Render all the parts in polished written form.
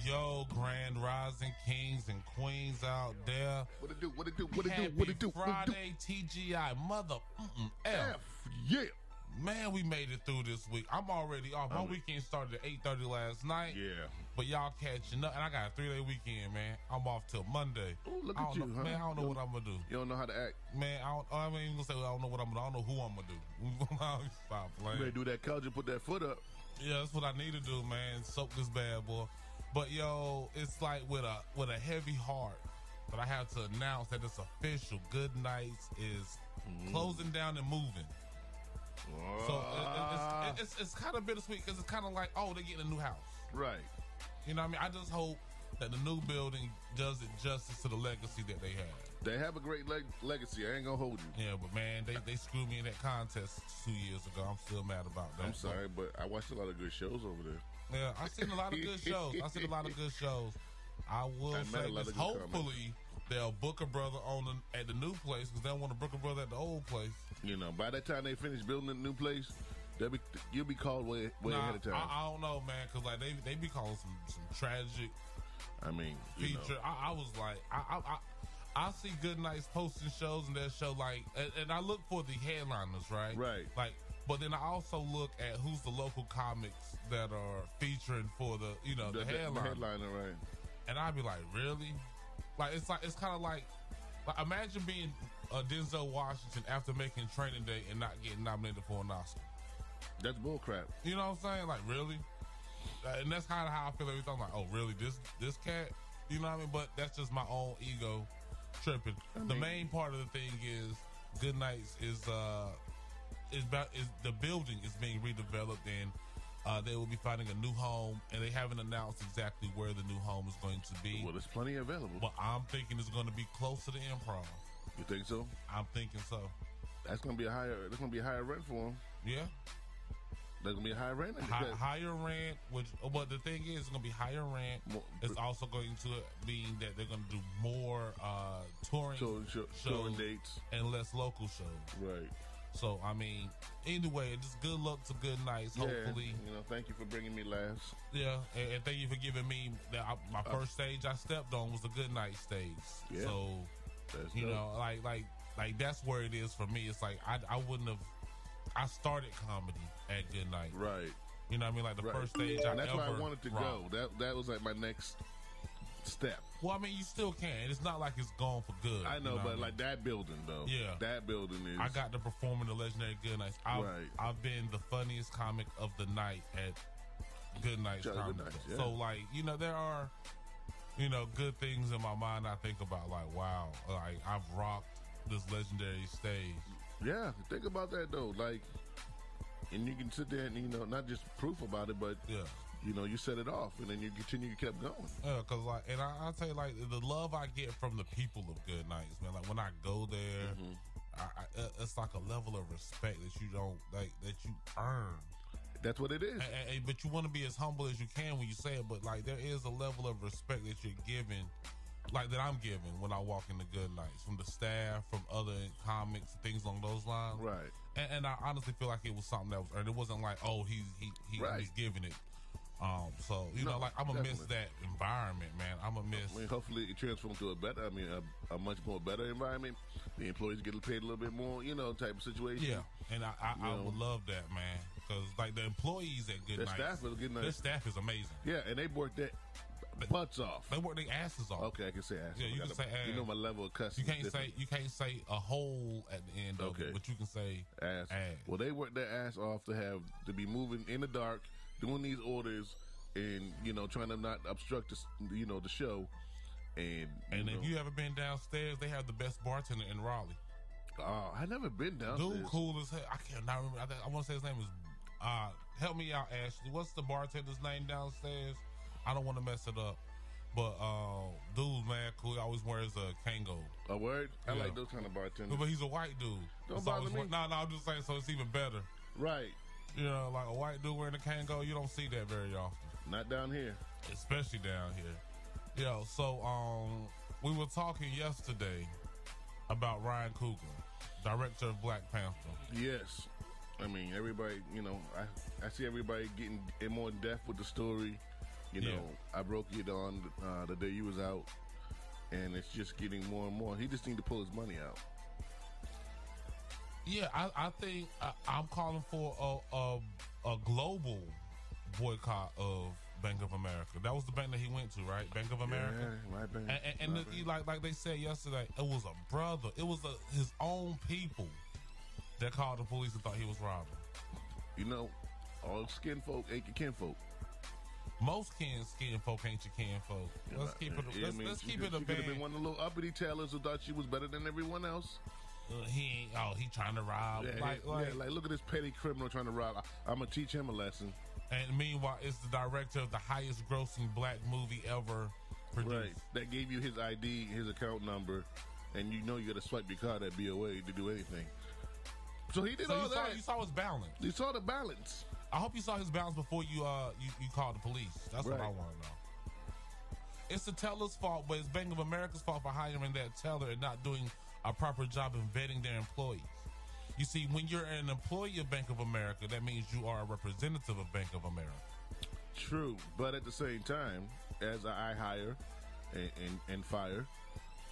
Yo, Grand Rising Kings and Queens out there. What it do? Happy Friday, TGI, mother F. Yeah. Man, we made it through this week. I'm already off. My weekend started at 8:30 last night. Yeah. But y'all catching up. And I got a 3-day weekend, man. I'm off till Monday. Oh, look at you, huh? Man, I don't know what I'm going to do. You don't know how to act? Man, I ain't even going to say I don't know what I'm going to do. I don't know who I'm going to do. Stop playing. You better do that college and put that foot up. Yeah, that's what I need to do, man. Soak this bad boy. But, yo, it's like with a heavy heart that I have to announce that it's official. Goodnights is closing down and moving. So it's kind of bittersweet because it's kind of like, they're getting a new house. Right. You know what I mean? I just hope that the new building does it justice to the legacy that they have. They have a great legacy. I ain't going to hold you. Yeah, but, man, they screwed me in that contest 2 years ago. I'm still mad about that. I'm sorry, but I watched a lot of good shows over there. Yeah, I've seen a lot of good shows. I will say this. Hopefully, they'll book a brother at the new place because they don't want to book a brother at the old place. You know, by the time they finish building the new place, you'll be called way ahead of time. I don't know, man, because like they be calling some tragic. I mean, feature. I was like, I see Goodnights posting shows and their show like, and I look for the headliners, right? Right. Like, but then I also look at who's the local comics that are featuring for the headliner, right? And I'd be like, really? Like, it's kind of like imagine being Denzel Washington after making Training Day and not getting nominated for an Oscar. That's bullcrap. You know what I'm saying? Like, really? And that's kind of how I feel every time. I'm like, oh, really? This cat? You know what I mean? But that's just my own ego tripping. The main part of the thing is Goodnights is the building is being redeveloped and they will be finding a new home, and they haven't announced exactly where the new home is going to be. Well, there's plenty available. But I'm thinking it's going to be close to the Improv. You think so? I'm thinking so. That's going to be a higher rent for them. Yeah. There's going to be a higher rent. Higher rent, but the thing is, it's going to be higher rent. It's also going to mean that they're going to do more touring dates and less local shows. Right. So, I mean, anyway, just good luck to Goodnights, hopefully. Thank you for bringing me laughs. Yeah, and thank you for giving me my first stage I stepped on was the Goodnight stage. Yeah. So, that's like that's where it is for me. It's like I wouldn't have. I started comedy at Goodnight. Right. You know what I mean? Like the first stage I ever. And that's why I wanted to go. That was like my next step. Well, I mean, you still can. It's not like it's gone for good. I know, but like that building, though. Yeah. That building is. I got to perform in the legendary Goodnights. I've been the funniest comic of the night at Goodnights Comedy Club. Yeah. So, like, there are, good things in my mind I think about. Like, wow, like I've rocked this legendary stage. Yeah, think about that, though. Like, and you can sit there and, not just proof about it, but. Yeah. You set it off, and then you kept going. Yeah, because I'll tell you, like, the love I get from the people of Goodnights, man. Like when I go there, it's like a level of respect that you don't that you earn. That's what it is. But you want to be as humble as you can when you say it. But like, there is a level of respect that you're giving, like that I'm giving when I walk into Goodnights from the staff, from other comics, things along those lines. Right. And I honestly feel like it was something that was earned. It wasn't like, he's giving it. So I'm gonna miss that environment, man. I'm gonna miss. I mean, hopefully it transforms to a much more better environment. The employees get paid a little bit more, type of situation. Yeah, and I would love that, man, because like the employees at Goodnights, their staff is amazing. Yeah, and they work their butts off. They work their asses off. Okay, I can say ass. Yeah, you can say ass. You know my level of cussing. You can't say a hole at the end of it, but you can say ass. Well, they work their ass off to be moving in the dark, doing these orders, and trying to not obstruct the show. And if you ever been downstairs, they have the best bartender in Raleigh. Oh, I never been downstairs. Dude, cool as hell. I cannot remember. I want to say his name is. Help me out, Ashley. What's the bartender's name downstairs? I don't want to mess it up. But dude, man, cool. He always wears a Kango. A word? I like those kind of bartenders. But he's a white dude. Don't bother me. No, I'm just saying, so it's even better. Right. Like a white dude wearing a Kango, you don't see that very often. Not down here. Especially down here. Yeah, so we were talking yesterday about Ryan Coogler, director of Black Panther. Yes. I mean, everybody, I see everybody getting more in depth with the story. You know, I broke it on the day you was out, and it's just getting more and more. He just need to pull his money out. Yeah, I think I'm calling for a global boycott of Bank of America. That was the bank that he went to, right? Bank of America. Yeah, my bank. And like they said yesterday, it was a brother. It was his own people that called the police and thought he was robbing. You know, all skin folk ain't your kin folk. Most skin folk ain't your kin folk. Let's keep it. Let's keep it a band. She could have been one of the little uppity tailors who thought she was better than everyone else. He ain't. Oh, he trying to rob. Like look at this petty criminal trying to rob. I'm gonna teach him a lesson. And meanwhile, it's the director of the highest grossing black movie ever produced. Right. That gave you his ID, his account number, and you know you got to swipe your card at BOA to do anything. So he did all that. You saw his balance. You saw the balance. I hope you saw his balance before you called the police. That's what I want to know. It's the teller's fault, but it's Bank of America's fault for hiring that teller and not doing a proper job in vetting their employees. You see, when you're an employee of Bank of America, that means you are a representative of Bank of America. True, but at the same time, as I hire and fire,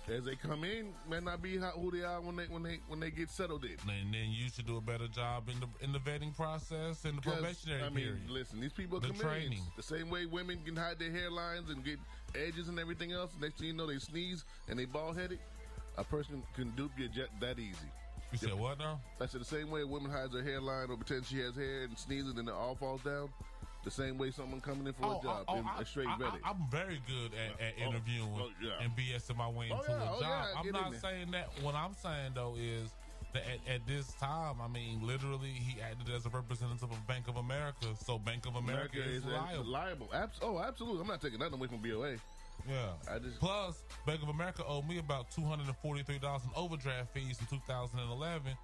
as they come in, may not be who they are when they get settled in. And then you should do a better job in the vetting process and the probationary period. Listen, these people come in the same way women can hide their hairlines and get edges and everything else. Next thing you know, they sneeze and they bald headed. A person can dupe you that easy. You said what now? I said the same way a woman hides her hairline or pretends she has hair and sneezes and it all falls down. The same way someone coming in for a job and straight vetting. I'm very good at interviewing and BSing my way into a job. I'm not saying that. What I'm saying though is that at this time, I mean, literally, he acted as a representative of Bank of America, so Bank of America is liable. Absolutely. I'm not taking nothing away from BOA. Yeah. Plus, Bank of America owed me about $243 in overdraft fees in 2011.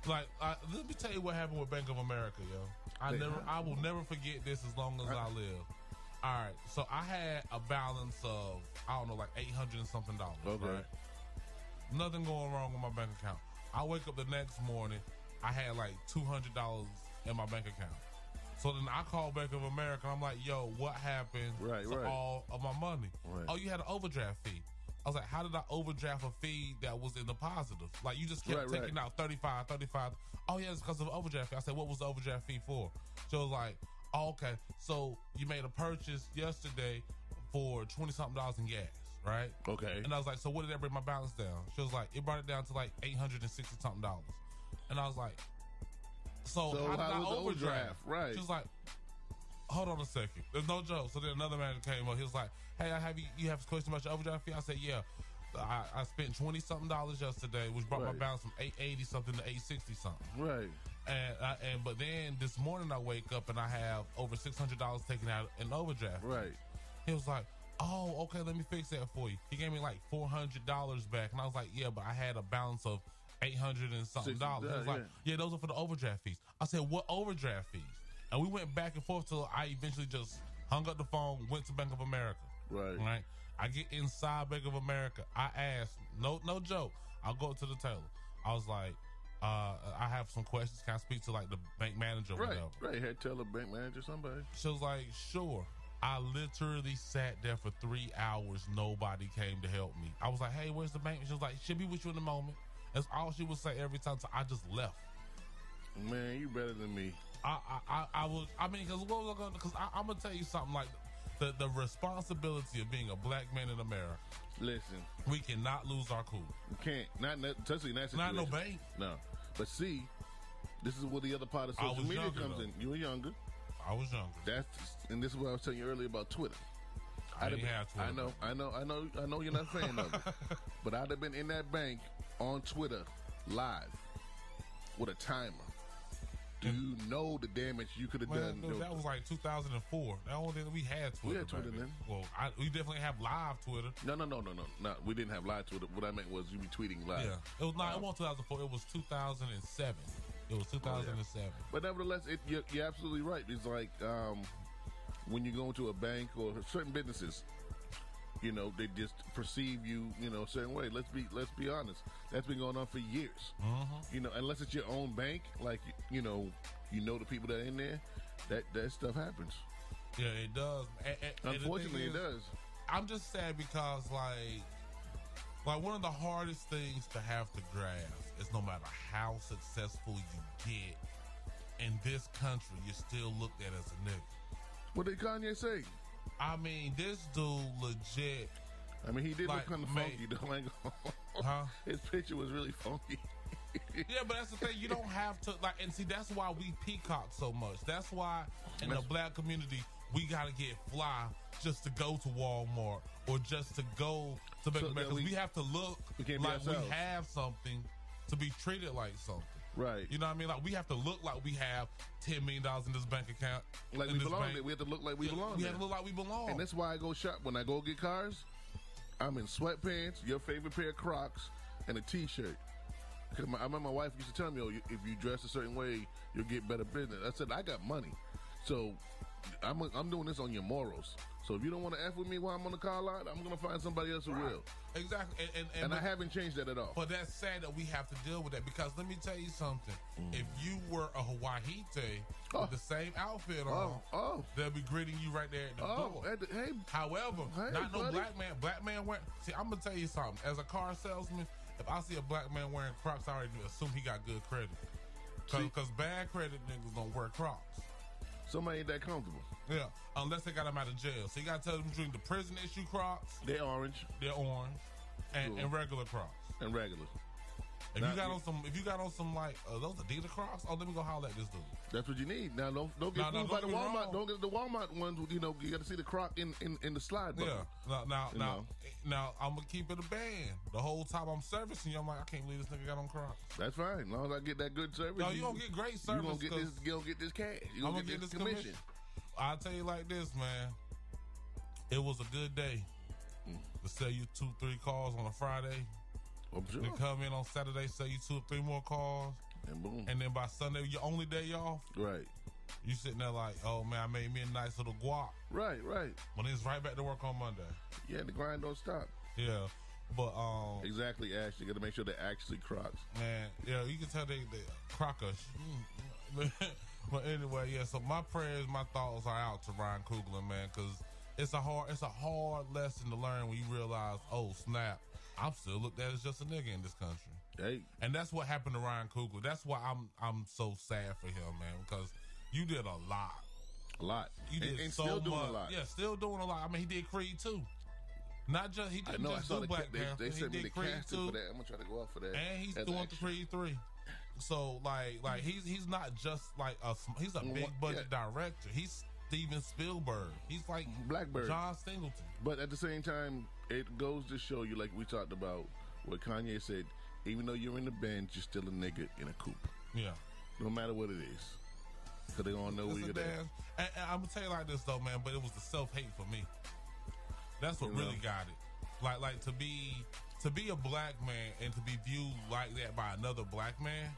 Like, let me tell you what happened with Bank of America, yo. I will never forget this as long as I live. All right, so I had a balance of like $800 and something. Okay. Right? Nothing going wrong with my bank account. I wake up the next morning, I had like $200 in my bank account. So then I called Bank of America and I'm like, yo, what happened to all of my money? Right. Oh, you had an overdraft fee. I was like, how did I overdraft a fee that was in the positive? Like, you just kept taking out 35. Oh, yeah, it's because of the overdraft fee. I said, what was the overdraft fee for? She was like, oh, okay, so you made a purchase yesterday for $20-something in gas, right? Okay. And I was like, so what did that bring my balance down? She was like, it brought it down to like $860-something. And I was like, so how did I overdraft? Right. She was like, hold on a second. There's no joke. So then another manager came up. He was like, hey, you have a question about your overdraft fee? I said, yeah. I spent $20-something yesterday, which brought my balance from $880-something to $860-something. Right. But then this morning I wake up and I have over $600 taken out in overdraft. Right. He was like, oh, okay, let me fix that for you. He gave me like $400 back. And I was like, yeah, but I had a balance of $800 and something dollars. He was like, yeah, those are for the overdraft fees. I said, what overdraft fees? And we went back and forth till I eventually just hung up the phone, went to Bank of America. Right. I get inside Bank of America. I asked, no joke. I'll go to the teller. I was like, I have some questions. Can I speak to like the bank manager or whatever? Right. Head teller, bank manager, somebody. She was like, sure. I literally sat there for 3 hours. Nobody came to help me. I was like, hey, where's the bank? She was like, she'll be with you in a moment. That's all she would say every time. So I just left. Man, you better than me. Because what was I going to? Because I'm gonna tell you something. Like the responsibility of being a black man in America. Listen, we cannot lose our cool. You can't. Especially in that situation. Not no bank. No. But see, this is where the other part of social media comes in. You were younger. I was younger. And this is what I was telling you earlier about Twitter. I didn't have Twitter. I know you're not a fan of it. But I'd have been in that bank on Twitter live with a timer. Do you know the damage you could have done? That was like 2004. That only we had Twitter. We had Twitter then. Well, we definitely have live Twitter. No. We didn't have live Twitter. What I meant was you be tweeting live. Yeah. It wasn't 2004. It was 2007. It was 2007. Oh, yeah. But nevertheless, you're absolutely right. It's like when you go into a bank or certain businesses, you know, they just perceive you, you know, a certain way. Let's be honest. That's been going on for years. Mm-hmm. You know, unless it's your own bank, like you know the people that are in there, that stuff happens. Yeah, it does. Unfortunately, it does. I'm just sad because, like one of the hardest things to have to grasp is no matter how successful you get in this country, you're still looked at as a nigga. What did Kanye say? I mean, this dude legit. I mean, he did look kind of funky, though. Huh? His picture was really funky. Yeah, but that's the thing. You don't have to, like, and see, that's why we peacock so much. That's why in the black community, we got to get fly just to go to Walmart or just to go to because we have to look like we have something to be treated like something. Right. You know what I mean? Like, we have to look like we have $10 million in this bank account. Like we belong there. We have to look like we belong We there. have to look like we belong. And that's why I go shop. When I go get cars, I'm in sweatpants, your favorite pair of Crocs, and a T-shirt. Because I remember my wife used to tell me, if you dress a certain way, you'll get better business. I said, I got money. So I'm doing this on your morals. So if you don't want to F with me while I'm on the car lot, I'm going to find somebody else who will. Exactly. And I haven't changed that at all. But that's sad that we have to deal with that because let me tell you something. If you were a Hawaii with the same outfit on, they'll be greeting you right there at the door. However, not no black man. Black man wearing... See, I'm going to tell you something. As a car salesman, if I see a black man wearing Crocs, I already assume he got good credit. Because bad credit niggas don't wear Crocs. Somebody ain't that comfortable. Yeah, unless they got him out of jail. So you got to tell them between the prison issue Crocs. They're orange. And regular Crocs. And regular. If you got on some like those Adidas Crocs, let me go holler at this dude. That's what you need. Now don't get fooled by the Walmart. Wrong. Don't get the Walmart ones. You got to see the Croc in the slide button. Yeah. Now I'm gonna keep it a band. The whole time I'm servicing you, I'm like, I can't believe this nigga got on Crocs. That's fine. As long as I get that good service. No, you gonna get great service. You gonna get this cash. You gonna get this commission. I'll tell you like this, man. It was a good day to sell you 2-3 cars on a Friday. I'm sure. Then come in on Saturday, sell you 2 or 3 more cars. And boom. And then by Sunday, your only day off. Right. You sitting there like, oh man, I made me a nice little guap. Right. When it's right back to work on Monday. Yeah, the grind don't stop. Yeah. But exactly, Ash. You got to make sure they're actually Crocs. Man, yeah, you can tell they crockers. But anyway, yeah. So my prayers, my thoughts are out to Ryan Coogler, man, because it's a hard lesson to learn when you realize, oh snap, I'm still looked at as just a nigga in this country. Hey, and that's what happened to Ryan Coogler. That's why I'm so sad for him, man, because you did a lot. You did and so still much. Doing a lot. Yeah, still doing a lot. I mean, he did Creed too. Not just he didn't just do Black Panther. They sent me the Creed casting for that. I'm gonna try to go out for that. And he's doing the Creed 3. So like he's not just like he's a big budget director. He's Steven Spielberg. He's like Blackbird, John Singleton. But at the same time, it goes to show you, like we talked about, what Kanye said. Even though you're in the Benz, you're still a nigga in a coupe. Yeah. No matter what it is, because they don't know where you're there. And I'm gonna tell you like this though, man. But it was the self-hate for me. That's what really got it. Like to be a black man and to be viewed like that by another black man.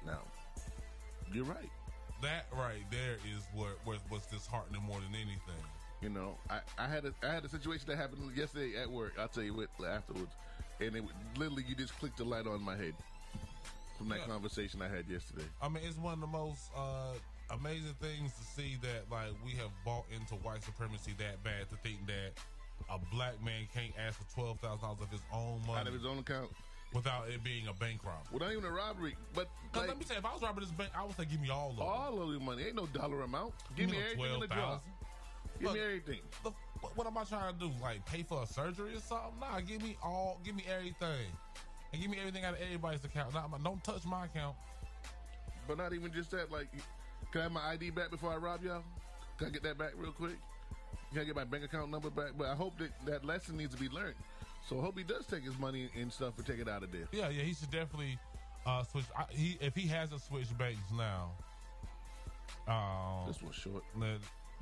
Now, you're right. That right there is what's disheartening more than anything. You know, I had a situation that happened yesterday at work. I'll tell you what afterwards, and it literally you just clicked the light on my head from that conversation I had yesterday. I mean, it's one of the most amazing things to see that like we have bought into white supremacy that bad to think that a black man can't ask for $12,000 of his own money out of his own account. Without it being a bank robbery. Without even a robbery. But like, let me tell you, if I was robbing this bank, I would say give me all of it. All of the money. Ain't no dollar amount. Give me everything in the draw. Give me everything. What am I trying to do? Like pay for a surgery or something? Nah, give me everything. And give me everything out of everybody's account. Don't touch my account. But not even just that. Like, can I have my ID back before I rob y'all? Can I get that back real quick? Can I get my bank account number back? But I hope that lesson needs to be learned. So I hope he does take his money and stuff and take it out of there. Yeah, he should definitely switch. If he hasn't switched banks now, this one's short.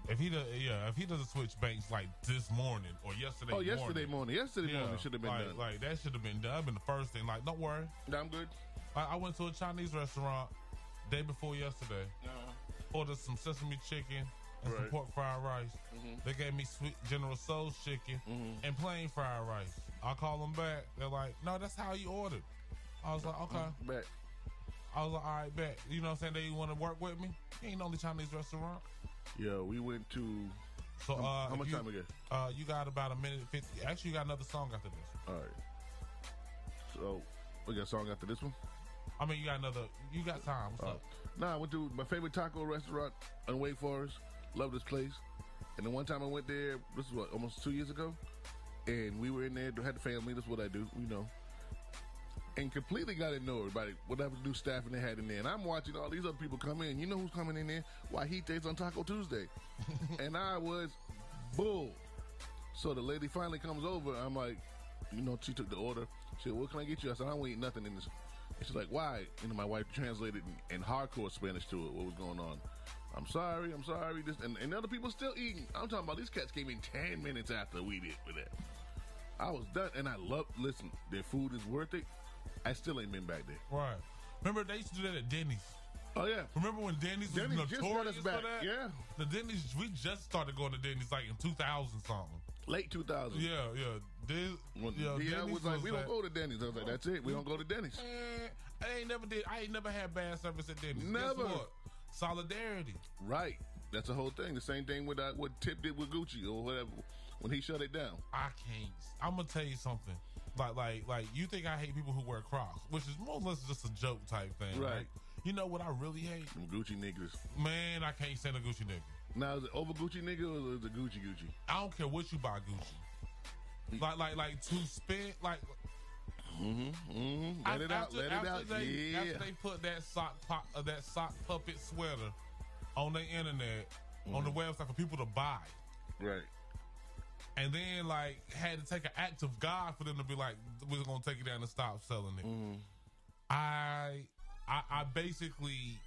If he doesn't switch banks like this morning or yesterday. Oh, yesterday morning should have been done. Like that should have been done. That'd been the first thing. Like, don't worry. No, I'm good. I went to a Chinese restaurant day before yesterday. Ordered some sesame chicken. And some pork fried rice. They gave me sweet General Tso's chicken and plain fried rice. I call them back. They're like, no, that's how you ordered. I was like, okay. Bet. I was like, all right, bet. You know what I'm saying? They want to work with me. He ain't the only Chinese restaurant. Yeah, we went to. So how much time we got? You got about a minute 50. Actually, you got another song after this. All right. So we got a song after this one. I mean, you got another. You got time. What's up? Nah, I went to my favorite taco restaurant in Wake Forest. Love this place. And the one time I went there, this is what, almost 2 years ago, and we were in there, had the family. That's what I do, you know. And completely got ignored by whatever new staffing they had in there. And I'm watching all these other people come in. You know who's coming in there? Wajites on Taco Tuesday. And I was bull. So the lady finally comes over. I'm like, you know, she took the order. She said, what can I get you? I said, I don't eat nothing in this. And she's like, why? And my wife translated in hardcore Spanish to it, what was going on. I'm sorry. This, and other people still eating. I'm talking about these cats came in 10 minutes after we did with that. I was done. And I listen, their food is worth it. I still ain't been back there. Right. Remember they used to do that at Denny's. Oh, yeah. Remember when Denny's was notorious for that? Yeah. The Denny's, we just started going to Denny's like in 2000 something. Late 2000s. Yeah. I was like, we don't go to Denny's. I was like, that's it. We don't go to Denny's. I ain't never had bad service at Denny's. Never. Guess what? Solidarity. Right. That's the whole thing. The same thing with what Tip did with Gucci or whatever when he shut it down. I can't. I'm gonna tell you something. Like you think I hate people who wear Crocs, which is more or less just a joke type thing, right? You know what I really hate? Them Gucci niggas. Man, I can't stand a Gucci nigga. Now is it over Gucci nigga or is it Gucci? I don't care what you buy Gucci. Like to spend like. Let it out. After they put that sock puppet sweater on the internet, on the website for people to buy, right? And then like had to take an act of God for them to be like, we're gonna take it down and stop selling it. I basically,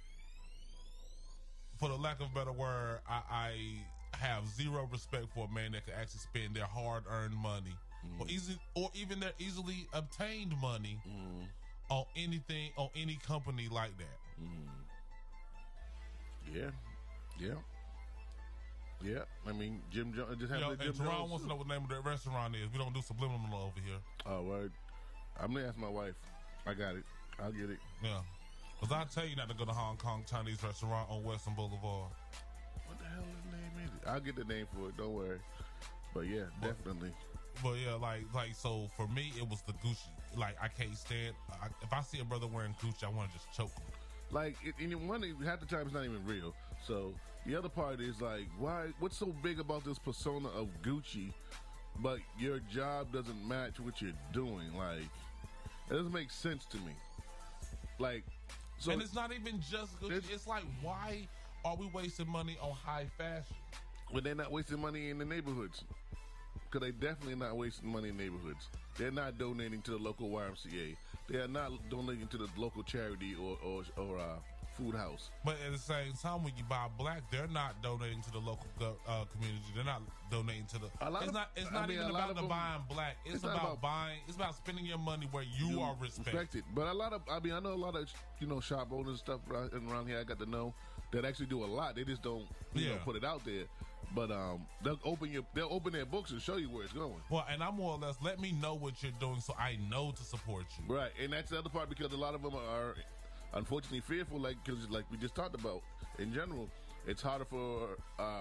for the lack of a better word, I have zero respect for a man that can actually spend their hard-earned money or even their easily obtained money on anything, on any company like that. Yeah. I mean, Jim Jones just have Jim Jones wants to know what the name of the restaurant is. We don't do subliminal over here. Oh, word. I'm gonna ask my wife. I got it. I'll get it. Yeah. Because I tell you not to go to Hong Kong Chinese restaurant on Western Boulevard. What the hell is the name is it? I'll get the name for it. Don't worry. But yeah, definitely. But yeah, like so for me, it was the Gucci. Like I can't stand. If I see a brother wearing Gucci, I want to just choke him. Like, half the time it's not even real. So the other part is like, why? What's so big about this persona of Gucci, but your job doesn't match what you're doing? Like, it doesn't make sense to me. Like, so and it's not even just Gucci. It's like, why are we wasting money on high fashion? When they're not wasting money in the neighborhoods. Because they definitely not wasting money in neighborhoods. They're not donating to the local YMCA. They are not donating to the local charity or food house. But at the same time, when you buy black, they're not donating to the local community. They're not donating to the. It's not even about the buying black. It's about buying. It's about spending your money where you are respected. But I know a lot of shop owners and stuff around here. I got to know that actually do a lot. They just don't put it out there. But they'll open their books and show you where it's going. Well, and I'm more or less, let me know what you're doing so I know to support you. Right, and that's the other part, because a lot of them are unfortunately fearful, because like we just talked about, in general, it's harder for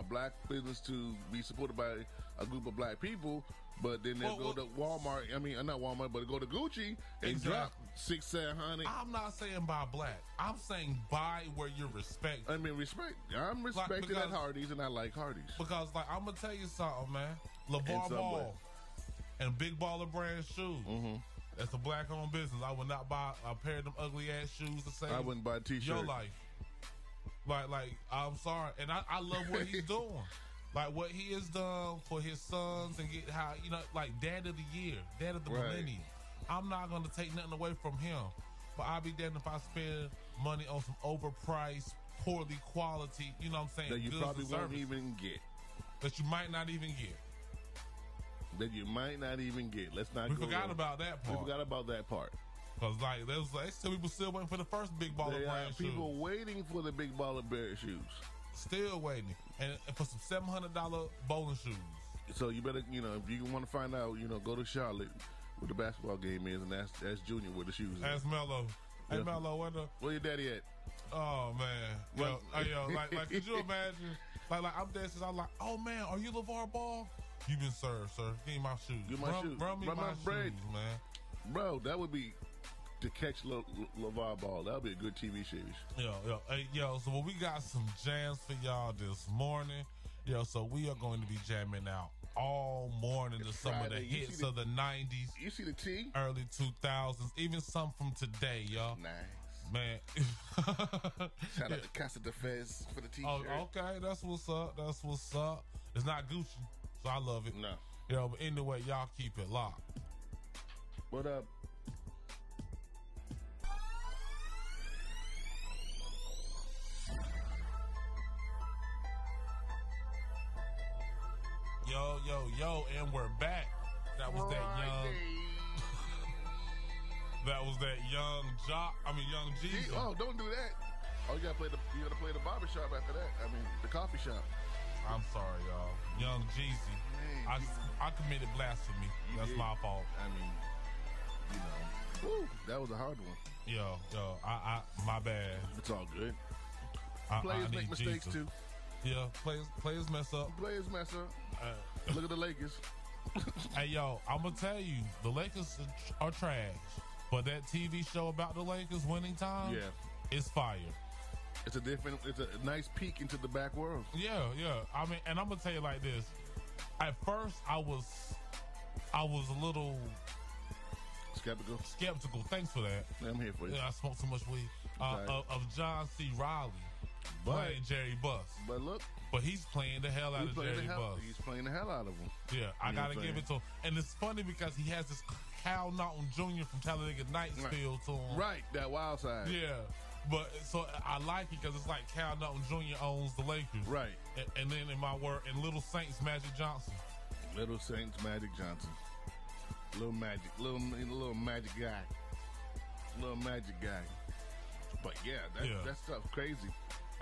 black business to be supported by a group of black people. But then they'll go to Walmart. I mean, not Walmart, but go to Gucci and drop $600-700. I'm not saying buy black. I'm saying buy where you're respected. I mean, respect. I'm respected at Hardee's, and I like Hardee's. Because, like, I'm gonna tell you something, man. LeVar Ball and Big Baller Brand shoes. That's a black-owned business. I would not buy a pair of them ugly-ass shoes to save I wouldn't buy a T-shirt. Your life. Like, I'm sorry, and I love what he's doing. Like what he has done for his sons and get how, like dad of the year, dad of the millennium. I'm not going to take nothing away from him, but I'll be damned if I spend money on some overpriced, poorly quality, you know what I'm saying? That you probably won't even get. That you might not even get. Let's not We forgot about that part. Because, like, there's still people still waiting for the first Big Baller Brand shoes. People waiting for the Big Baller Brand shoes. Still waiting. And for some $700 bowling shoes. So you better, if you want to find out, go to Charlotte where the basketball game is and ask Junior where the shoes are. Ask Mello. Yeah. Hey, Mello, where your daddy at? Oh, man. Yo, like, could you imagine Like I'm dancing. I'm like, oh man, are you LeVar Ball? You been served, sir. Give me my shoes. Give my shoes. Run me my bread, shoes, man. Bro, that would be to catch LeVar Ball. That would be a good TV series. Yo. So we got some jams for y'all this morning. Yo, so we are going to be jamming out all morning to some of the hits of the 90s. You see the T? Early 2000s, even some from today, y'all. Nice. Man. Shout out to Casa de Fez for the t-shirt. Oh, okay, that's what's up. It's not Gucci, so I love it. No. Yo, but anyway, y'all keep it locked. What up? Yo, and we're back. That was that young. That was that young young Jeezy. Oh, don't do that. Oh, you gotta play the barbershop after that. I mean, the coffee shop. I'm sorry, y'all. Young Jeezy. I committed blasphemy. That's my fault. I mean, woo, that was a hard one. Yo, I my bad. It's all good. Players make mistakes too. Yeah, players mess up. Players mess up. Look at the Lakers. Hey, yo, I'm gonna tell you, the Lakers are trash. But that TV show about the Lakers winning time, it's fire. It's a nice peek into the back world. Yeah. I mean, and I'm gonna tell you like this. At first, I was a little skeptical. Thanks for that. I'm here for you. Yeah, I smoked too much weed. Of John C. Riley playing Jerry Buss. But he's playing the hell out of Jerry Buss. He's playing the hell out of him. Yeah, I gotta give it to him. And it's funny because he has this Cal Naughton Jr. from Talladega Nights feel to him. Right, that wild side. Yeah. But so I like it because it's like Cal Naughton Jr. owns the Lakers. Right. And then in my word, and Little Saints Magic Johnson. Little Saints Magic Johnson. Little magic guy. Little magic guy. But that stuff crazy.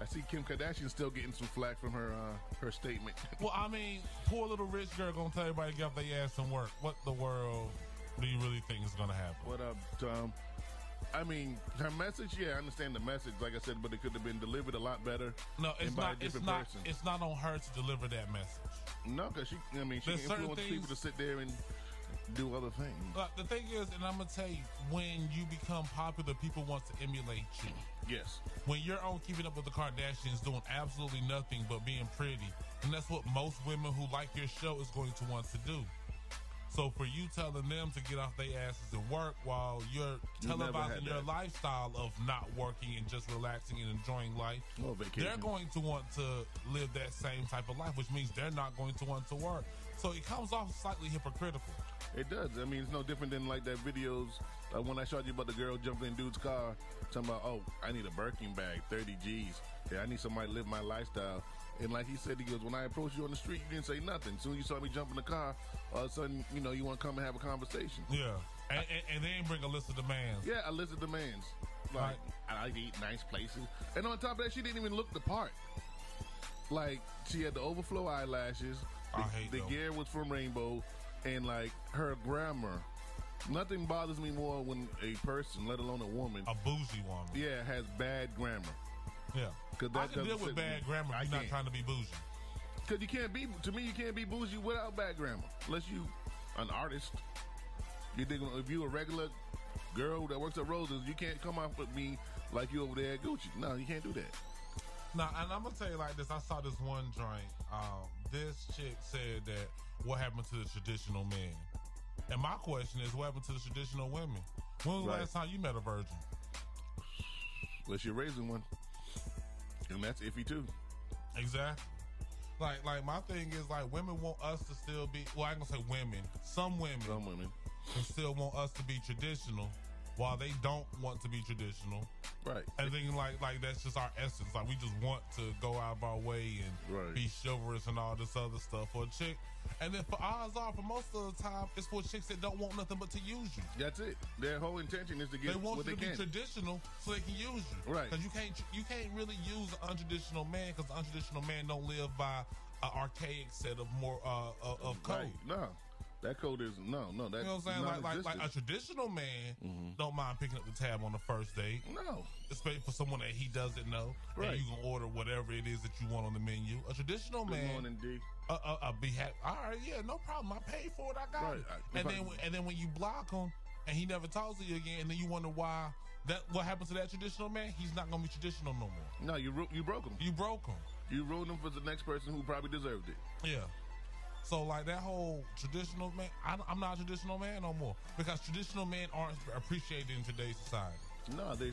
I see Kim Kardashian still getting some flack from her statement. Well, I mean, poor little rich girl gonna tell everybody to get off their ass and work. What the world do you really think is gonna happen? What up, Tom? I mean, her message, I understand the message, like I said, but it could have been delivered a lot better. No, it's not on her to deliver that message. No, because she influenced people to sit there and do other things. But the thing is, and I'm going to tell you, when you become popular, people want to emulate you. Yes. When you're on Keeping Up with the Kardashians doing absolutely nothing but being pretty, and that's what most women who like your show is going to want to do. So for you telling them to get off their asses and work while you're televising your lifestyle of not working and just relaxing and enjoying life, they're going to want to live that same type of life, which means they're not going to want to work. So it comes off slightly hypocritical. It does. I mean, it's no different than like that videos when I showed you about the girl jumping in dude's car, talking about, oh, I need a Birkin bag, 30 G's. Yeah, I need somebody to live my lifestyle. And like he said, he goes, when I approached you on the street, you didn't say nothing. As soon as you saw me jump in the car, all of a sudden, you want to come and have a conversation. Yeah. And then bring a list of demands. Yeah, a list of demands. Like, I like to eat nice places. And on top of that, she didn't even look the part. Like, she had the overflow eyelashes. The gear was from Rainbow. And, like, her grammar. Nothing bothers me more when a person, let alone a woman. A bougie woman. Yeah, has bad grammar. Yeah. I can deal with bad grammar if you're not trying to be bougie. Because you can't be bougie without bad grammar. Unless you an artist. If you a regular girl that works at Rose's, you can't come off with me like you over there at Gucci. No, you can't do that. Now, and I'm going to tell you like this. I saw this one joint. This chick said that what happened to the traditional men? And my question is, what happened to the traditional women? When was the last time you met a virgin? Well, you're raising one. And that's iffy too. Exactly. Like my thing is like women want us to still be, well, I ain't gonna say women. Some women can still want us to be traditional while they don't want to be traditional. Right. And then like that's just our essence. Like we just want to go out of our way and be chivalrous and all this other stuff for a chick. And then for odds are, for most of the time, it's for chicks that don't want nothing but to use you. That's it. Their whole intention is to get what they can. They want you to be traditional so they can use you. Right. Because you can't really use an untraditional man because the untraditional man don't live by an archaic set of more of code. Right. No. That code is no. That, you know what I'm saying? Like a traditional man don't mind picking up the tab on the first date. No, especially for someone that he doesn't know. Right. And you can order whatever it is that you want on the menu. A traditional Good man. morning, D. Be happy. All right, yeah, no problem. I paid for it. I got it. And then when you block him and he never talks to you again, and then you wonder why what happened to that traditional man? He's not gonna be traditional no more. No, you broke him. You broke him. You ruined him for the next person who probably deserved it. Yeah. So like that whole traditional man, I'm not a traditional man no more because traditional men aren't appreciated in today's society. No, they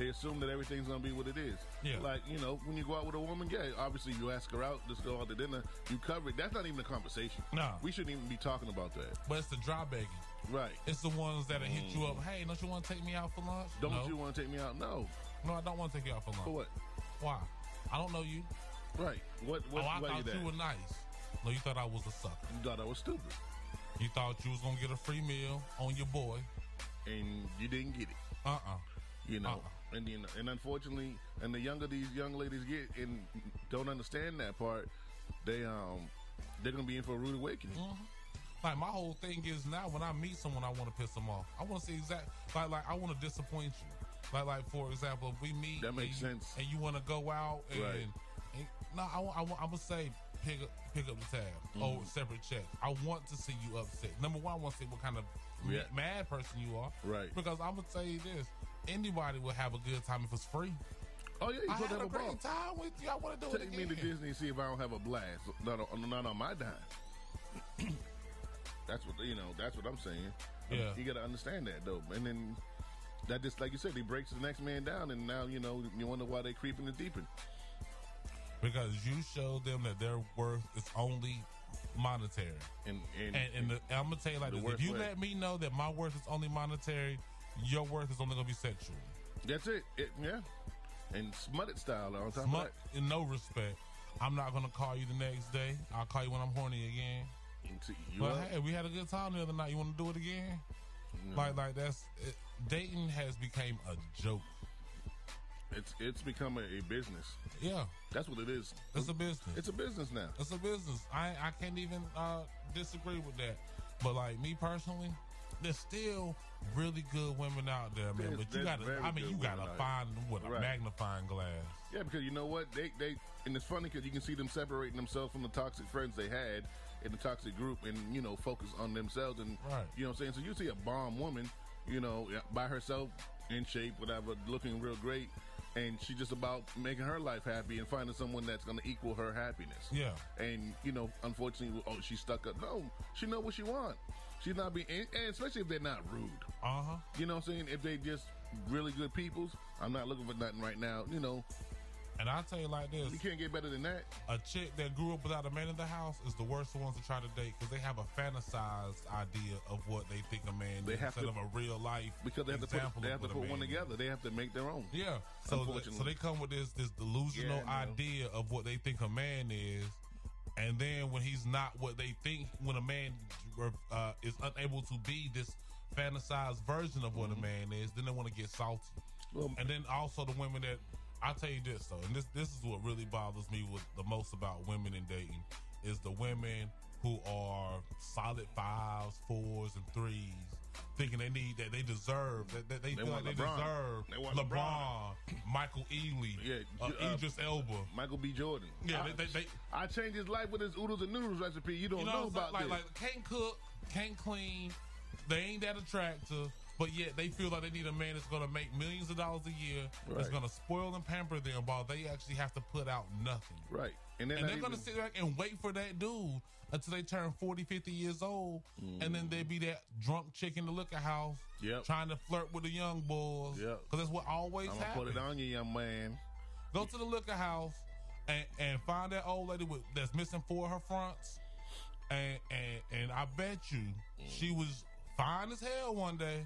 assume that everything's gonna be what it is. Yeah. Like, you know, when you go out with a woman, yeah, obviously you ask her out, let's go out to dinner, you cover it. That's not even a conversation. No. We shouldn't even be talking about that. But it's the dry begging. Right. It's the ones that hit you up, hey, don't you want to take me out for lunch? Don't you want to take me out? No. No, I don't want to take you out for lunch. For what? Why? I don't know you. Right. What I thought you were nice. No, you thought I was a sucker. You thought I was stupid. You thought you was going to get a free meal on your boy. And you didn't get it. You know, and unfortunately, and the younger these young ladies get and don't understand that part, they're gonna be in for a rude awakening. Like my whole thing is now when I meet someone, I want to piss them off. I want to see like I want to disappoint you. Like for example, if we meet, that makes sense, and you want to go out, and, right. No, I'm gonna say pick up the tab or separate check. I want to see you upset. Number one, I want to see what kind of mad person you are, right? Because I'm gonna tell you this. Anybody will have a good time if it's free. Oh yeah, I had a great time with you. I want to do it again. Take me to Disney and see if I don't have a blast. Not on my dime. That's what That's what I'm saying. Yeah, you got to understand that though. And then that just like you said, he breaks the next man down, and now you wonder why they creeping and deeping. Because you showed them that their worth is only monetary. And I'm gonna tell you like this: if you let me know that my worth is only monetary, your worth is only gonna be sexual. That's it. Yeah. And smutted style on top of that. In no respect. I'm not gonna call you the next day. I'll call you when I'm horny again. But hey, we had a good time the other night. You want to do it again? No. Like that's it. Dating has become a joke. It's become a business. Yeah, that's what it is. It's a business. It's a business now. It's a business. I can't even disagree with that. But like me personally, there's still really good women out there, man. But you gotta find with a magnifying glass. Yeah, because you know what? They and it's funny because you can see them separating themselves from the toxic friends they had in the toxic group, and focus on themselves. And you know what I'm saying. So you see a bomb woman, by herself, in shape, whatever, looking real great. And she's just about making her life happy and finding someone that's going to equal her happiness. Yeah. And, unfortunately, she's stuck up. No, she know what she wants. She's not being, and especially if they're not rude. You know what I'm saying? If they just really good peoples, I'm not looking for nothing right now, And I'll tell you like this. You can't get better than that. A chick that grew up without a man in the house is the worst ones to try to date because they have a fantasized idea of what they think a man is instead of a real life because they have to put one together. They have to make their own. Yeah. So they come with this delusional idea of what they think a man is. And then when he's not what they think, when a man is unable to be this fantasized version of what a man is, then they want to get salty. And then also the women that, I'll tell you this though, and this is what really bothers me with the most about women in dating, is the women who are solid 5s, 4s, and 3s, thinking they deserve, that they feel like they deserve LeBron, Michael Ealy, Idris Elba, Michael B. Jordan. Yeah, I changed his life with his oodles and noodles recipe. You don't know about this. Like can't cook, can't clean, they ain't that attractive. But yet they feel like they need a man that's going to make millions of dollars a year, that's going to spoil and pamper them while they actually have to put out nothing. Right. And they're going to sit back and wait for that dude until they turn 40, 50 years old. And then they be that drunk chick in the liquor house trying to flirt with the young boys. Because that's what always happens. I'm going to put it on you, young man. Go to the liquor house and find that old lady that's missing 4 of her fronts. And I bet you she was fine as hell one day.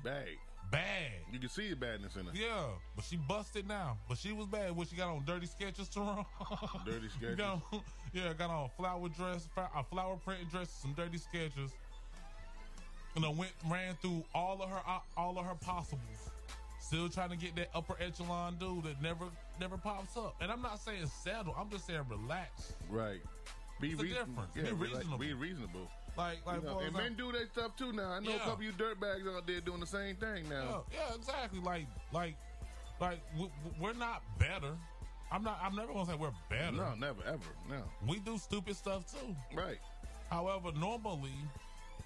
Bad. You can see the badness in her. Yeah, but she busted now. But she was bad. What she got on? Dirty Skechers to run? Dirty Skechers. Got on a flower dress, a flower print dress, some dirty Skechers. And I ran through all of her possibles. Still trying to get that upper echelon dude that never pops up. And I'm not saying settle. I'm just saying relax. Right. It's a difference. Yeah, be reasonable. Be reasonable. You know, and men do that stuff too now. I know a couple of you dirtbags out there doing the same thing now. Yeah, exactly. We're not better. I'm never gonna say we're better. No, never, ever. No. We do stupid stuff too. Right. However, normally,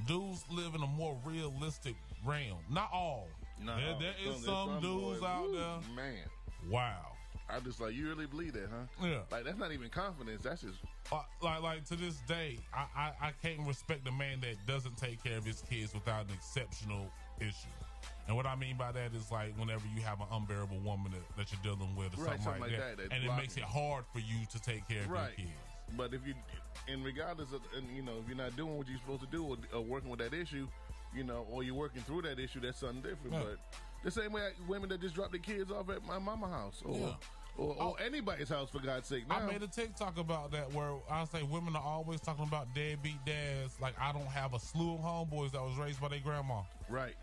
dudes live in a more realistic realm. Not all. No. There is some dudes out there. Man. Wow. I'm just like, you really believe that, huh? Yeah. Like, that's not even confidence. That's just... Like to this day, I can't respect a man that doesn't take care of his kids without an exceptional issue. And what I mean by that is like whenever you have an unbearable woman that you're dealing with or something like that and it makes it hard for you to take care of your kids. But if you, and regardless of, and you know, if you're not doing what you're supposed to do or working with that issue, you know, or you're working through that issue, that's something different. But the same way women that just drop their kids off at my mama's house or anybody's house, for God's sake. Now, I made a TikTok about that where I say women are always talking about deadbeat dads. Like, I don't have a slew of homeboys that was raised by their grandma. Right.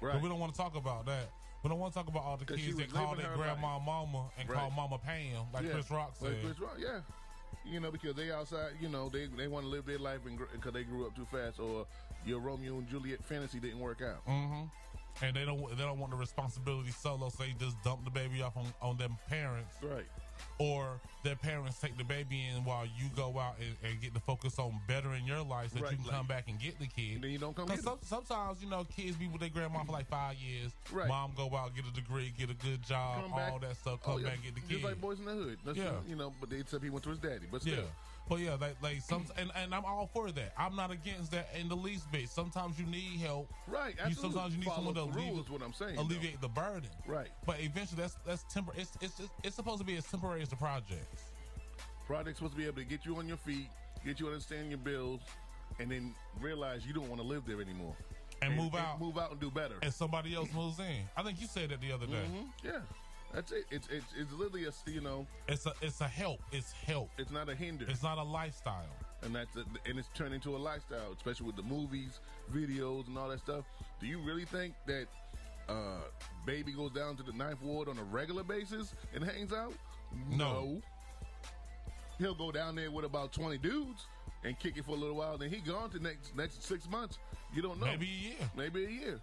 But we don't want to talk about that. We don't want to talk about all the kids that call their grandma mama and call mama Pam, like Chris Rock said. Like Chris Rock, you know, because they outside, you know, they want to live their life because they grew up too fast, or your Romeo and Juliet fantasy didn't work out. Mm-hmm. And they don't want the responsibility solo, so they just dump the baby off on them parents. Right. Or their parents take the baby in while you go out and get to focus on bettering your life so that you can come back and get the kid. And then you don't come get them. Sometimes, you know, kids be with their grandma for like 5 years. Right. Mom go out, get a degree, get a good job, all that stuff, come back, get the kid. Just like Boys in the Hood. You know, but they said he went to his daddy. But still. Yeah. But yeah, and I'm all for that. I'm not against that in the least bit. Sometimes you need help. Right. Absolutely. Sometimes you need someone to alleviate the burden. Right. But eventually, that's temporary. It's supposed to be as temporary as the projects. Project's supposed to be able to get you on your feet, get you understanding your bills, and then realize you don't want to live there anymore. And move out and do better. And somebody else moves in. I think you said that the other day. Mm-hmm. Yeah. That's it. It's literally a, you know. It's a help. It's help. It's not a hinder. It's not a lifestyle. And and it's turned into a lifestyle, especially with the movies, videos, and all that stuff. Do you really think that Baby goes down to the 9th Ward on a regular basis and hangs out? No. He'll go down there with about 20 dudes and kick it for a little while. Then he gone to next 6 months. You don't know. Maybe a year.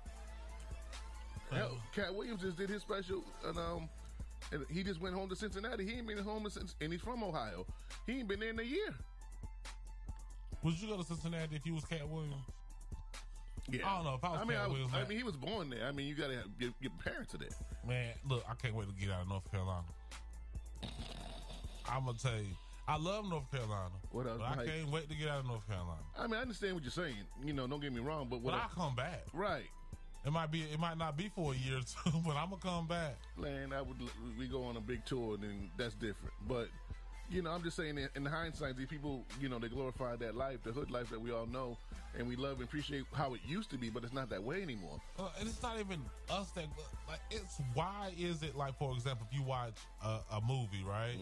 Hell, Cat Williams just did his special, and he just went home to Cincinnati. He ain't been home since, and he's from Ohio. He ain't been there in a year. Would you go to Cincinnati if you was Cat Williams? Yeah. I don't know if I was Cat Williams. I mean, he was born there. I mean, you got to have your parents are there. Man, look, I can't wait to get out of North Carolina. I'm going to tell you, I love North Carolina. What else? But I can't wait to get out of North Carolina. I mean, I understand what you're saying. You know, don't get me wrong, but I'll come back. Right. It might not be for a year or two, but I'm gonna come back. Man, we go on a big tour, and then that's different. But you know, I'm just saying, in hindsight, these people, you know, they glorify that life, the hood life that we all know, and we love and appreciate how it used to be, but it's not that way anymore. And it's not even us that, like, it's why is it, like, for example, if you watch a movie, right,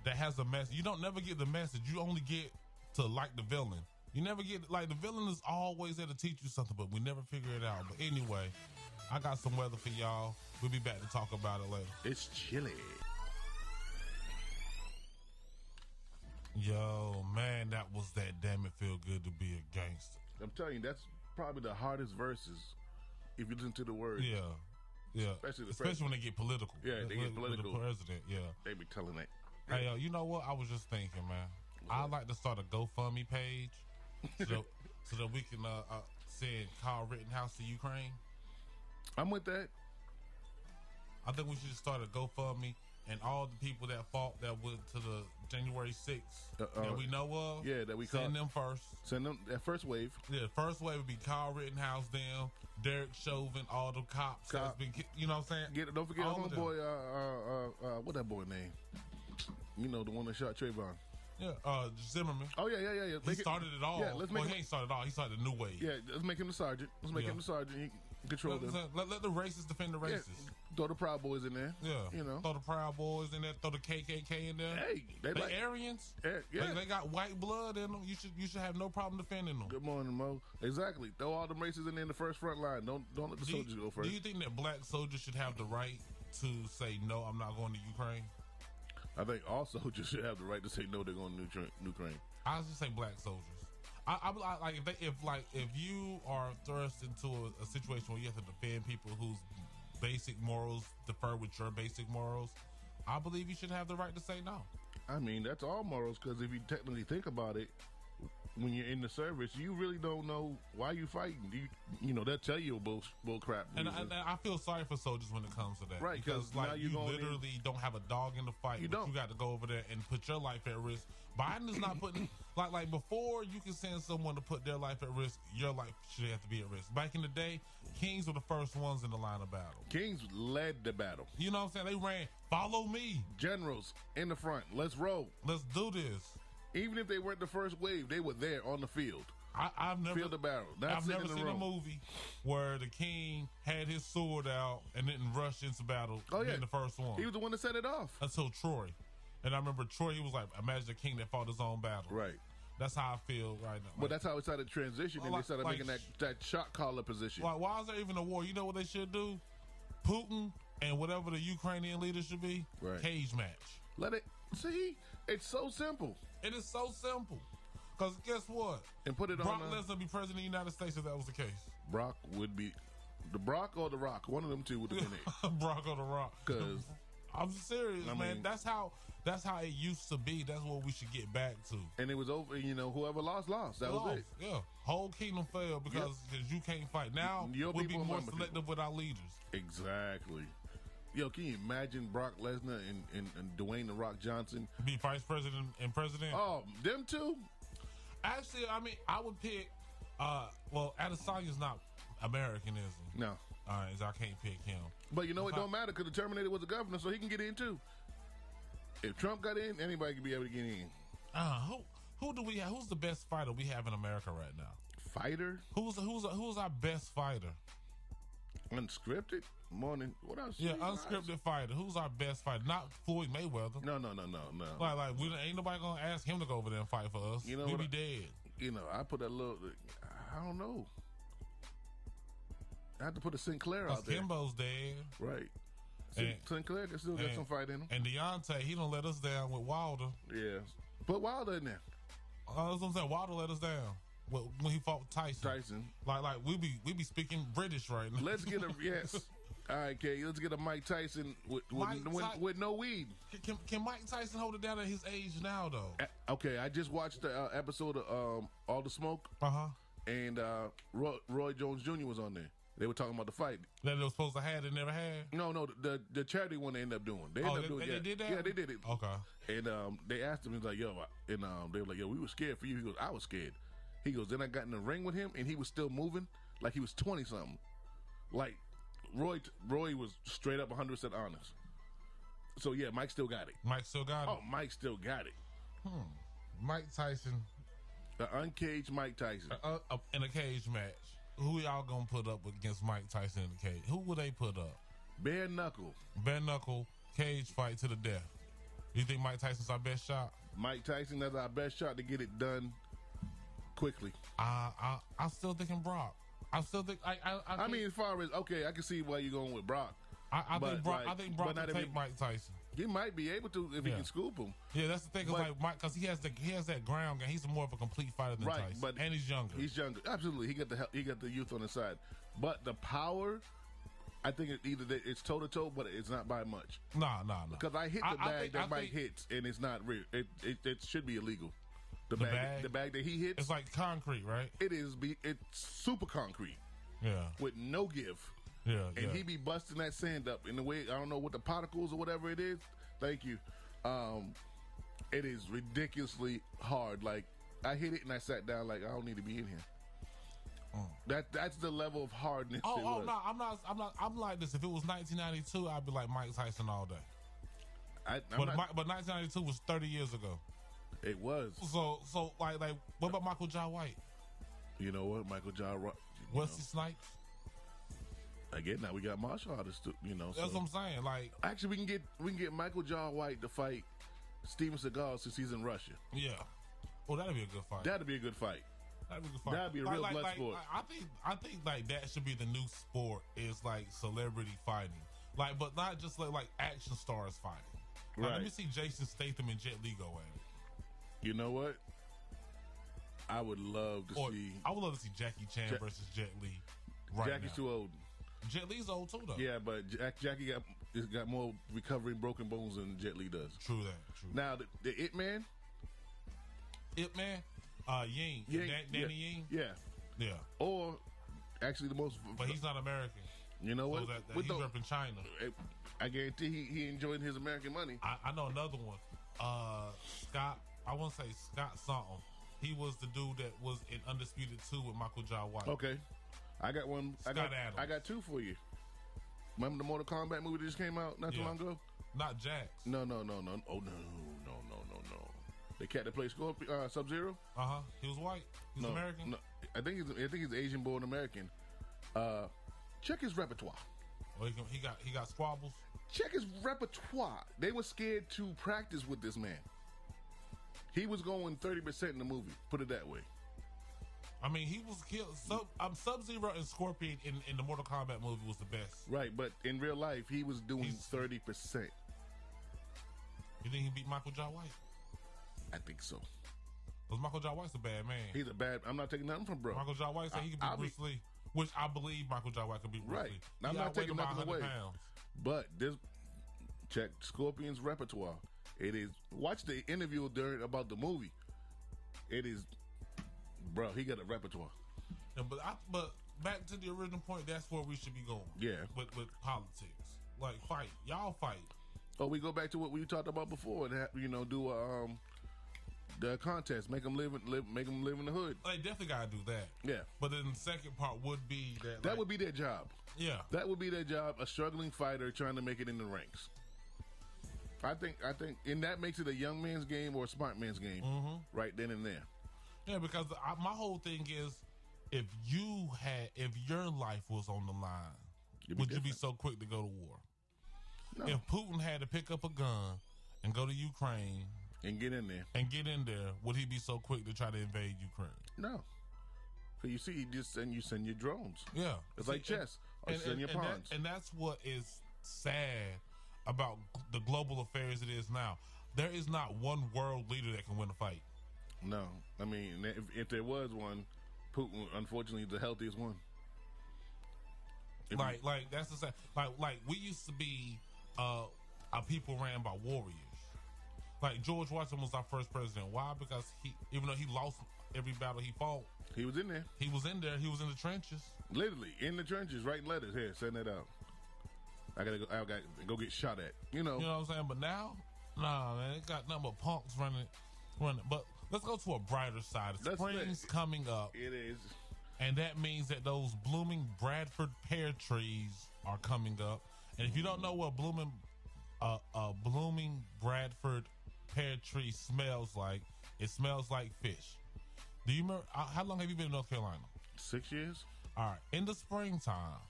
that has a message, you don't never get the message. You only get to like the villain. You never get, like, the villain is always there to teach you something, but we never figure it out. But anyway, I got some weather for y'all. We'll be back to talk about it later. It's chilly. Yo, man, that was that damn it feel good to be a gangster. I'm telling you, that's probably the hardest verses if you listen to the words. Yeah. Especially when they get political. Yeah, they get political. The president, They be telling that. Hey, you know what? I was just thinking, man. I'd like to start a GoFundMe page so that we can send Kyle Rittenhouse to Ukraine. I'm with that. I think we should start a GoFundMe, and all the people that fought that went to the January 6th that we know of, that we send them first. Send them that first wave. Yeah, first wave would be Kyle Rittenhouse, them, Derek Chauvin, all the cops that's been, you know what I'm saying? Don't forget homeboy, what that boy name? You know, the one that shot Trayvon. Yeah, Zimmerman. Oh, yeah. He started it all. Yeah, he ain't started it all. He started a new wave. Yeah, let's make him the sergeant. He can control them. Let the racists defend the racists. Yeah, throw the Proud Boys in there. Yeah. You know. Throw the Proud Boys in there. Throw the KKK in there. Hey, they like Aryans. Yeah. They got white blood in them. You should have no problem defending them. Good morning, Mo. Exactly. Throw all them races in there in the first front line. Don't let the soldiers go first. Do you think that black soldiers should have the right to say, no, I'm not going to Ukraine? I think all soldiers should have the right to say no, they're going to Ukraine. I was just say black soldiers. If you are thrust into a situation where you have to defend people whose basic morals differ with your basic morals, I believe you should have the right to say no. I mean, that's all morals, because if you technically think about it, when you're in the service, you really don't know why you fighting. You know, they'll tell you bull crap. And I feel sorry for soldiers when it comes to that. Right, because like you literally don't have a dog in the fight. You got to go over there and put your life at risk. Biden is not putting like before you can send someone to put their life at risk, your life should have to be at risk. Back in the day, kings were the first ones in the line of battle. Kings led the battle. You know what I'm saying? They ran, follow me. Generals in the front. Let's roll. Let's do this. Even if they weren't the first wave, they were there on the field. I've never field of battle. I've never seen a movie where the king had his sword out and didn't rush into battle. Oh yeah, being the first one. He was the one that set it off. Until Troy, and I remember Troy. He was like, imagine a king that fought his own battle. Right. That's how I feel right now. But that's how it started transitioning. And they started making that shot caller position. Like, why is there even a war? You know what they should do? Putin and whatever the Ukrainian leader should be. Right. Cage match. Let it. See, it's so simple. It is so simple. Because guess what? And put it Brock on. Lesnar be president of the United States if that was the case. Brock would be the Brock or the Rock. One of them two would have been it. Brock or the Rock. Because I'm serious, man. That's how it used to be. That's what we should get back to. And it was over. You know, whoever lost. That was it. Yeah, whole kingdom fell because you can't fight. Now we'll be more selective with our leaders. Exactly. Yo, can you imagine Brock Lesnar and Dwayne The Rock Johnson be vice president and president? Oh, them two. Actually, I mean, I would pick. Well, Adesanya's not American, is he? No. All right, so I can't pick him. But you know, it don't matter because the Terminator was a governor, so he can get in too. If Trump got in, anybody can be able to get in. Who do we have? Who's the best fighter we have in America right now? Fighter? Who's our best fighter? Unscripted? Morning. What else? Yeah, unscripted fighter. Who's our best fighter? Not Floyd Mayweather. No. Like ain't nobody gonna ask him to go over there and fight for us. You know, we'll be dead. You know, I put that little. I don't know. I have to put a Sinclair out there. Kimbo's dead. Right. Sinclair can still get some fight in him. And Deontay, he don't let us down with Wilder. Yeah. Put Wilder in there. That's what I'm saying. Wilder let us down when he fought Tyson. Like we be speaking British right now. Let's get a yes. All right, Kay. Let's get a Mike Tyson with no weed. Can Mike Tyson hold it down at his age now, though? Okay, I just watched the episode of All the Smoke. And Roy Jones Jr. was on there. They were talking about the fight that they were supposed to have. They never had. No, the charity one they ended up doing. They did that. Yeah, they did it. Okay. And they asked him, he's like, yo, and they were like, yo, we were scared for you. He goes, I was scared. He goes, then I got in the ring with him, and he was still moving like he was 20 something. Like Roy was straight up 100% honest. So yeah, Mike still got it. Mike still got it. Oh, Mike still got it. Mike Tyson, the uncaged Mike Tyson in a cage match. Who y'all gonna put up against Mike Tyson in the cage? Who would they put up? Bare knuckle cage fight to the death. You think Mike Tyson's our best shot? Mike Tyson, that's our best shot to get it done quickly. I'm still thinking Brock. I still think I mean, as far as I can see why you're going with Brock. I think Brock can take Mike Tyson. He might be able to if he can scoop him. Yeah, that's the thing. Mike, because he has that ground game. He's more of a complete fighter than Tyson, and he's younger. He's younger, absolutely. He got the youth on his side, but the power. I think it's toe to toe, but it's not by much. No. Because I hit the bag that Mike hits, and it's not real. It should be illegal. The bag that he hits, it's like concrete, right? It is. It's super concrete. Yeah. With no give. Yeah. And he be busting that sand up in the way, I don't know what the particles or whatever it is. Thank you. It is ridiculously hard. Like, I hit it and I sat down like, I don't need to be in here. That's the level of hardness. No, I'm like this. If it was 1992, I'd be like Mike Tyson all day. But 1992 was 30 years ago. It was. So like what about Michael Jai White? You know what, Michael Jai White? Wesley Snipes. Again, now we got martial artists. That's what I'm saying. Like, actually, we can get Michael Jai White to fight Steven Seagal since he's in Russia. Yeah. Well, that'd be a good fight. That'd be a good fight. That'd be a real blood sport. I think like that should be the new sport. Is like celebrity fighting, like, but not just like action stars fighting. Like, right. Let me see Jason Statham and Jet Li go at it. You know what? I would love to see. I would love to see Jackie Chan versus Jet Li. Jackie's too old. Jet Li's old too, though. Yeah, but Jackie got more recovering broken bones than Jet Li does. True that. True. Now the Ip Man. Ying. Danny Ying. Yeah. Yeah. Or actually the most. But he's not American. You know what? So he's repping China. I guarantee he enjoyed his American money. I know another one. Scott. I want to say Scott something. He was the dude that was in Undisputed 2 with Michael Jai White. Okay. I got one. Adams. I got two for you. Remember the Mortal Kombat movie that just came out not too long ago? Not Jax. No. Oh, no. The cat that plays Sub-Zero? He was white. He's American? No. I think he's Asian-born American. Check his repertoire. Oh, he got squabbles? Check his repertoire. They were scared to practice with this man. He was going 30% in the movie. Put it that way. I mean, he was killed. Sub-Zero and Scorpion in the Mortal Kombat movie was the best. Right, but in real life, he was doing 30%. You think he beat Michael Jai White? I think so. Because Michael Jai White's a bad man. He's a bad... I'm not taking nothing from bro. Michael Jai White said he could beat Bruce Lee. Which I believe Michael Jai White could beat Bruce Lee. I'm not taking nothing away. Pounds. But this... Check Scorpion's repertoire. It is... Watch the interview about the movie. It is... Bro, he got a repertoire. Yeah, but back to the original point, that's where we should be going. Yeah. With politics. Like, fight. Y'all fight. Oh, we go back to what we talked about before. That, do the contest. Make them live in the hood. They definitely got to do that. Yeah. But then the second part would be that... That would be their job. Yeah. That would be their job, a struggling fighter trying to make it in the ranks. I think, and that makes it a young man's game or a smart man's game right then and there. Yeah, because my whole thing is, if your life was on the line, would you be so quick to go to war? No. If Putin had to pick up a gun and go to Ukraine and get in there, would he be so quick to try to invade Ukraine? No. Because you see, you send your drones. Yeah, it's like chess. Or send your pawns. And that's what is sad about the global affairs it is now. There is not one world leader that can win a fight. No, I mean, if there was one, Putin, unfortunately, is the healthiest one. Like that's the same. Like we used to be a people ran by warriors. Like George Washington was our first president. Why? Because even though he lost every battle he fought, he was in there. He was in there. He was in the trenches. Literally in the trenches, writing letters. Here, send that out. I gotta go get shot at. You know what I'm saying? But now, nah, man, it got nothing but punks running. But let's go to a brighter side. Spring's coming up. It is. And that means that those blooming Bradford pear trees are coming up. And if you don't know what blooming Bradford pear tree smells like, it smells like fish. Do you remember, how long have you been in North Carolina? 6 years. All right. In the springtime,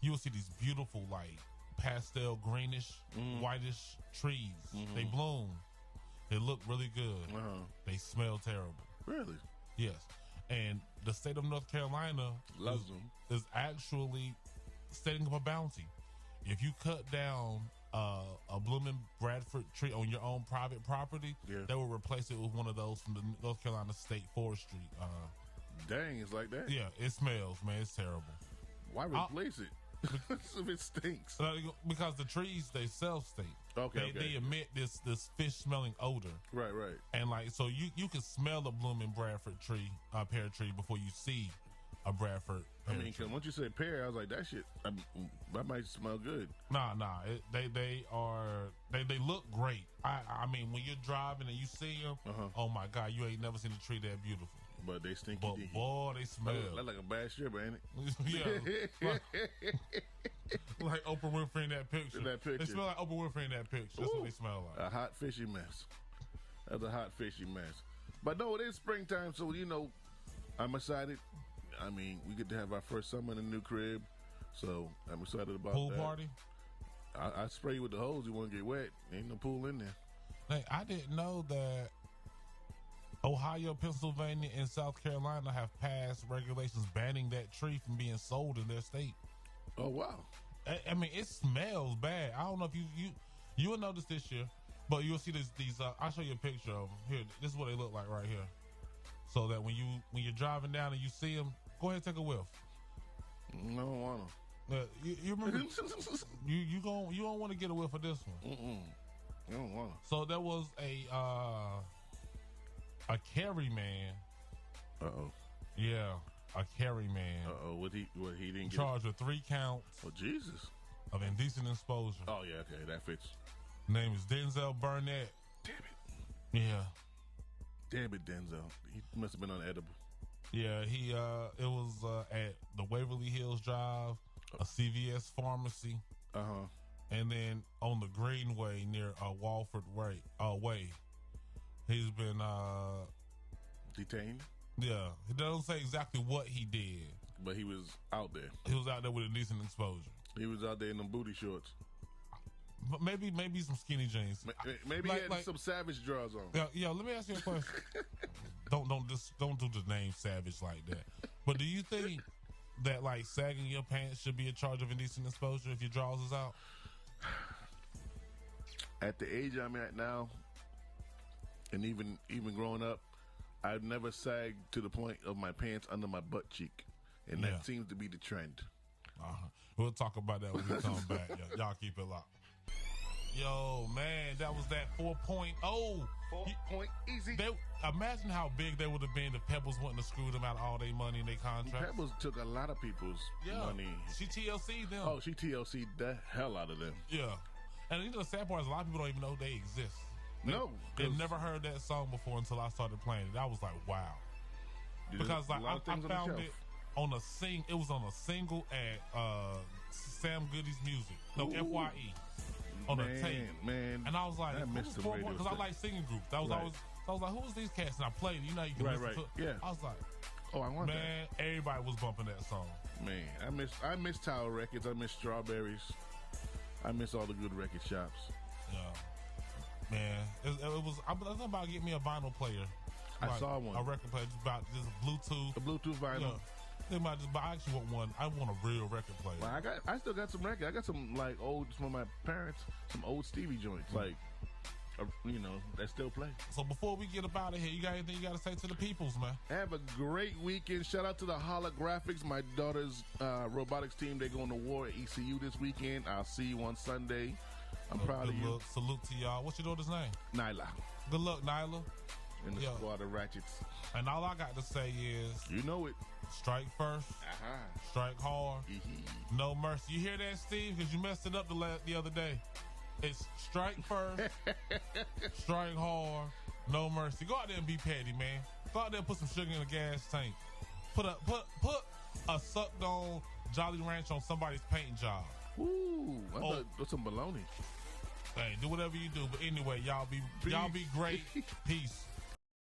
you will see these beautiful, like, pastel greenish, whitish trees. They bloom. They look really good. They smell terrible. Really? Yes. And the state of North Carolina loves them. Is actually setting up a bounty. If you cut down a blooming Bradford tree on your own private property, they will replace it with one of those from the North Carolina State Forestry. Dang, it's like that? Yeah, it smells, man. It's terrible. Why replace it? If it stinks. Because the trees themselves stink. Okay. They emit this fish smelling odor. Right. And like, so you can smell a blooming Bradford tree, pear tree before you see a Bradford pear tree. Cause once you said pear, I was like, that shit, that might smell good. Nah. They look great. I mean, when you're driving and you see them, oh my God, you ain't never seen a tree that beautiful. But they stink. But boy, they smell. That's like a bad stripper, ain't it? Yeah. Like Oprah Winfrey in that picture. They smell like Oprah Winfrey in that picture. That's what they smell like. A hot, fishy mess. That's a hot, fishy mess. But no, it is springtime, so, I'm excited. I mean, we get to have our first summer in a new crib, so I'm excited about pool that. Pool party? I spray you with the hose. You won't get wet. Ain't no pool in there. Hey, I didn't know that Ohio, Pennsylvania, and South Carolina have passed regulations banning that tree from being sold in their state. Oh, wow. I mean, it smells bad. I don't know if you will notice this year, but you'll see these. I'll show you a picture of them. Here, this is what they look like right here. so that when you're driving down and you see them, go ahead and take a whiff. I don't want to. You remember? you don't want to get a whiff of this one. I don't want to. So there was a Cary man. Yeah, a Cary man. What he didn't get charged with 3 counts. Oh Jesus! Of indecent exposure. Oh yeah, okay, that fits. Name is Denzel Burnett. Damn it. Yeah. Damn it, Denzel. He must have been unedible. Yeah, he it was at the Waverly Hills Drive, a CVS pharmacy. And then on the Greenway near Walford Way. He's been detained? Yeah. He doesn't say exactly what he did. But he was out there. He was out there with indecent exposure. He was out there in them booty shorts. But maybe some skinny jeans. Maybe he had some Savage drawers on. Yeah, let me ask you a question. don't do the name Savage like that. But do you think that like sagging your pants should be a charge of indecent exposure if your drawers is out? At the age I'm at now, and even growing up, I've never sagged to the point of my pants under my butt cheek, and that seems to be the trend. We'll talk about that when we come back. Y'all keep it locked. Yo, man, that was that 4.0. 4-point easy. Imagine how big they would have been if Pebbles wouldn't have screwed them out of all their money in their contract. Pebbles took a lot of people's money. She TLC'd them. Oh, she TLC'd the hell out of them. Yeah. And the sad part is a lot of people don't even know they exist. They've never heard that song before until I started playing it. I was like, wow. Because like I found it on a it was on a single at Sam Goody's Music. No, FYE. On a tape, man, and I was like, because I like singing groups. I was like, who's these cats? And I played it. You know, you can listen to it. Yeah. I was like, oh, I want that. Man, everybody was bumping that song. Man, I miss Tower Records. I miss Strawberries. I miss all the good record shops. Yeah, man, it was. I was about to get me a vinyl player. I saw one. A record player, just Bluetooth. A Bluetooth vinyl. Yeah. I actually want one. I want a real record player. Well, I still got some records. I got some from my parents, some old Stevie joints, that still play. So before we get up out of here, you got anything you got to say to the peoples, man? Have a great weekend. Shout out to the Holographics, my daughter's robotics team. They're going to war at ECU this weekend. I'll see you on Sunday. I'm proud of you. Salute to y'all. What's your daughter's name? Nyla. Good luck, Nyla. In the squad of ratchets. And all I got to say is, you know it. Strike first, strike hard, no mercy. You hear that, Steve? Because you messed it up the other day. It's strike first, strike hard, no mercy. Go out there and be petty, man. Go out there and put some sugar in a gas tank. Put a sucked on Jolly Rancher on somebody's paint job. Ooh, I thought that's some baloney. Hey, do whatever you do. But anyway, y'all be great. Peace.